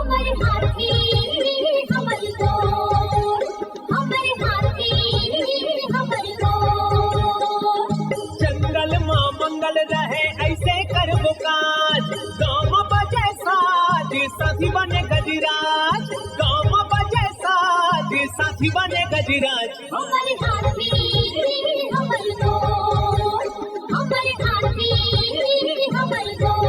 हमारे हाथी हमारे गोर, हमारे हाथी हमारे गोर। जंगल मां मंगल रहे ऐसे करबो काज, गाँव बजे साज साथी बने गजराज, गाँव बजे साज साथी बने गजराज। हमारे हाथी हमारे गोर, हमारे हाथी हमारे गोर।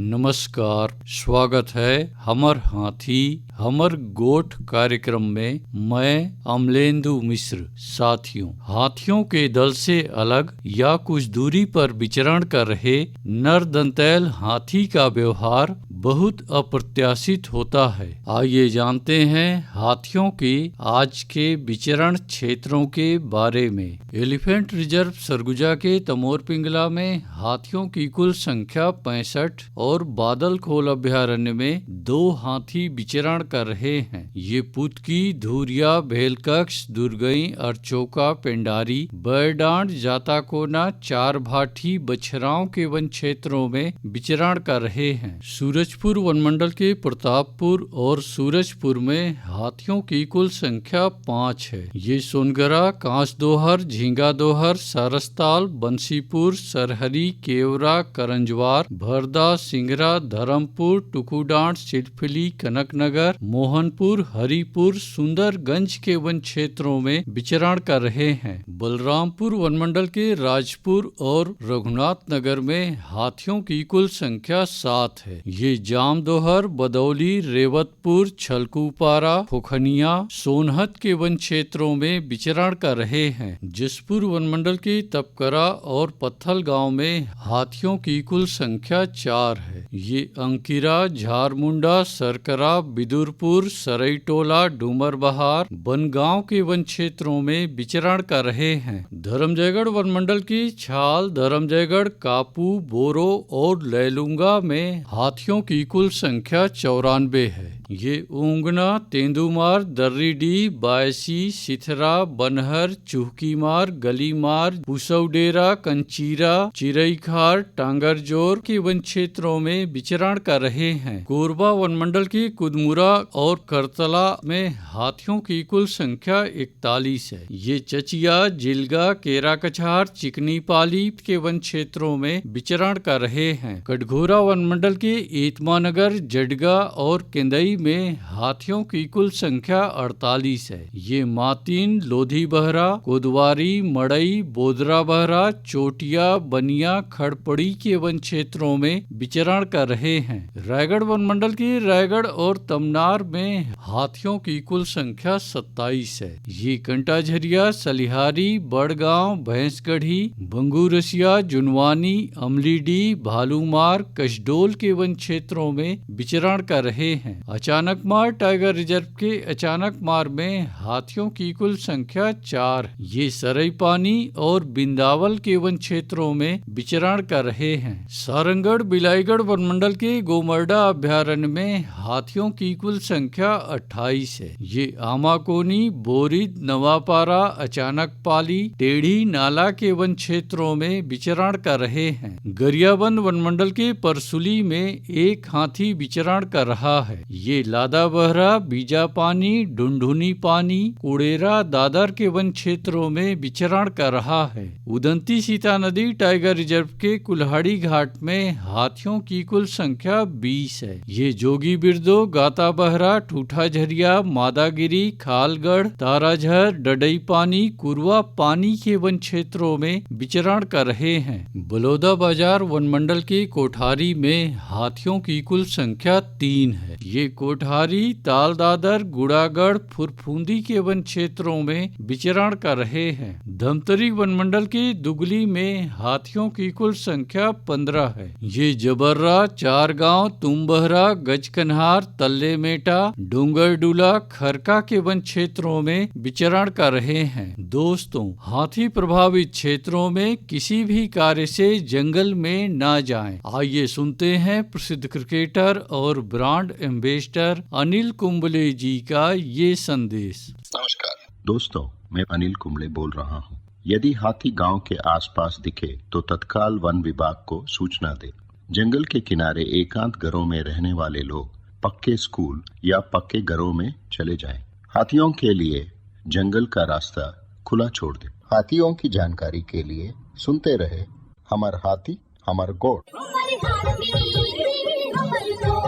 नमस्कार, स्वागत है हमर हाथी हमर गोठ कार्यक्रम में। मैं अमलेंदु मिश्र। साथियों, हाथियों के दल से अलग या कुछ दूरी पर विचरण कर रहे नर दंतैल हाथी का व्यवहार बहुत अप्रत्याशित होता है। आइए जानते हैं हाथियों के आज के विचरण क्षेत्रों के बारे में। एलिफेंट रिजर्व सरगुजा के तमोर पिंगला में हाथियों की कुल संख्या 65 और बादल खोल अभ्यारण्य में 2 हाथी विचरण कर रहे हैं। ये पुतकी, धुरिया, भेलकक्ष, दुर्गई, अरचोका, पेंडारी, बैरडांड, जाताकोना, चार भाठी, बछराओं के वन क्षेत्रों में विचरण कर रहे हैं। सूरजपुर वनमंडल के प्रतापपुर और सूरजपुर में हाथियों की कुल संख्या 5 है। ये सोनगरा, कांस दोहर, झींगा दोहर, सारसताल, बंसीपुर, सरहरी, केवरा, करंजवार, भरदा, सिंगरा, धर्मपुर, टुकुडांड, सिरफिली, कनकनगर, मोहनपुर, हरिपुर, सुंदरगंज के वन क्षेत्रों में विचरण कर रहे हैं। बलरामपुर वनमंडल के राजपुर और रघुनाथ नगर में हाथियों की कुल संख्या 7 है। ये जामदोहर, बदौली, रेवतपुर, छलकूपारा, खोखनिया, सोनहत के वन क्षेत्रों में विचरण कर रहे हैं। जसपुर वनमंडल के तपकरा और पत्थल गांव में हाथियों की कुल संख्या 4 है। ये अंकिरा, झारमुंडा, सरकरा, बिदुरपुर, सरईटोला, डूमरबहार, बनगांव के वन क्षेत्रों में विचरण कर रहे हैं। धर्मजयगढ़ वनमंडल की छाल, धर्मजयगढ़, कापू, बोरो और लैलूंगा में हाथियों की कुल संख्या 94 है। ये ऊंगना, तेंदुमार, दर्रीडीह, बायसी, सिथरा, बनहर, चुहकीमार, गलीमार, पुसौडेरा, कंचीरा, चिरईखार, टांगरजोर के वन क्षेत्रों में विचरण कर रहे हैं। कोरबा वनमंडल की कुदमुरा और करतला में हाथियों की कुल संख्या 41 है। ये चचिया, जिलगा, केरा कछार, चिकनी पाली के वन क्षेत्रों में विचरण कर रहे हैं। कटघोरा वनमंडल के एतमानगर, जडगा और केंदई में हाथियों की कुल संख्या 48 है। ये मातीन, लोधी बहरा, कोदवारी, मड़ई, बोदरा बहरा, चोटिया, बनिया, खड़पड़ी के वन क्षेत्रों में विचरण कर रहे हैं। रायगढ़ वनमंडल की रायगढ़ और तमनार में हाथियों की कुल संख्या 27 है। ये कंटाझरिया, सलिहारी, बड़गांव, भैंसगढ़ी, भंगूरसिया, जुनवानी, अमलीडी, भालूमार, कशडोल के वन क्षेत्रों में विचरण कर रहे हैं। अचानकमार टाइगर रिजर्व के अचानकमार में हाथियों की कुल संख्या 4। ये सरईपानी और बिंदावल के वन क्षेत्रों में विचरण कर रहे हैं। सारंगढ़ बिलाईगढ़ वनमंडल के गोमर्डा अभ्यारण्य में हाथियों की कुल संख्या 28 है। ये आमाकोनी, बोरिद, नवापारा, अचानकपाली, टेढ़ी नाला के वन क्षेत्रों में विचरण कर रहे हैं। गरियाबंद वनमंडल के परसुली में एक हाथी विचरण कर रहा है। ये लादा बहरा, बीजापानी, ढुंढुनी पानी, कुड़ेरा, दादर के वन क्षेत्रों में विचरण कर रहा है। उदंती सीता नदी टाइगर रिजर्व के कुल्हाड़ी घाट में हाथियों की कुल संख्या 20 है। ये जोगी बिरदो, गाता बहरा, ठूठा झरिया, मादागिरी, खालगढ़, ताराझर, डडई पानी, कुरवा पानी के वन क्षेत्रों में विचरण कर रहे हैं। बलौदा बाजार वनमंडल के कोठारी में हाथियों की कुल संख्या 3 है। ये कोठारी, तालदादर, गुड़ागढ़, फुरफुंदी के वन क्षेत्रों में विचरण कर रहे हैं। धमतरी वनमंडल के दुगली में हाथियों की कुल संख्या 15 है। ये जबर्रा, चारगांव, तुम्बहरा, गजकन्हार, तल्ले मेटा, डूंगरडुला, खरका के वन क्षेत्रों में विचरण कर रहे हैं। दोस्तों, हाथी प्रभावित क्षेत्रों में किसी भी कार्य से जंगल में ना जाएं। आइए सुनते हैं प्रसिद्ध क्रिकेटर और ब्रांड एम्बेसडर अनिल कुंबले जी का ये संदेश। नमस्कार दोस्तों, मैं अनिल कुंबले बोल रहा हूँ। यदि हाथी गांव के आसपास दिखे तो तत्काल वन विभाग को सूचना दे। जंगल के किनारे एकांत घरों में रहने वाले लोग पक्के स्कूल या पक्के घरों में चले जाएं। हाथियों के लिए जंगल का रास्ता खुला छोड़ दें। हाथियों की जानकारी के लिए सुनते रहे हमर हाथी हमर गोठ। हमर हाथी हमर गोठ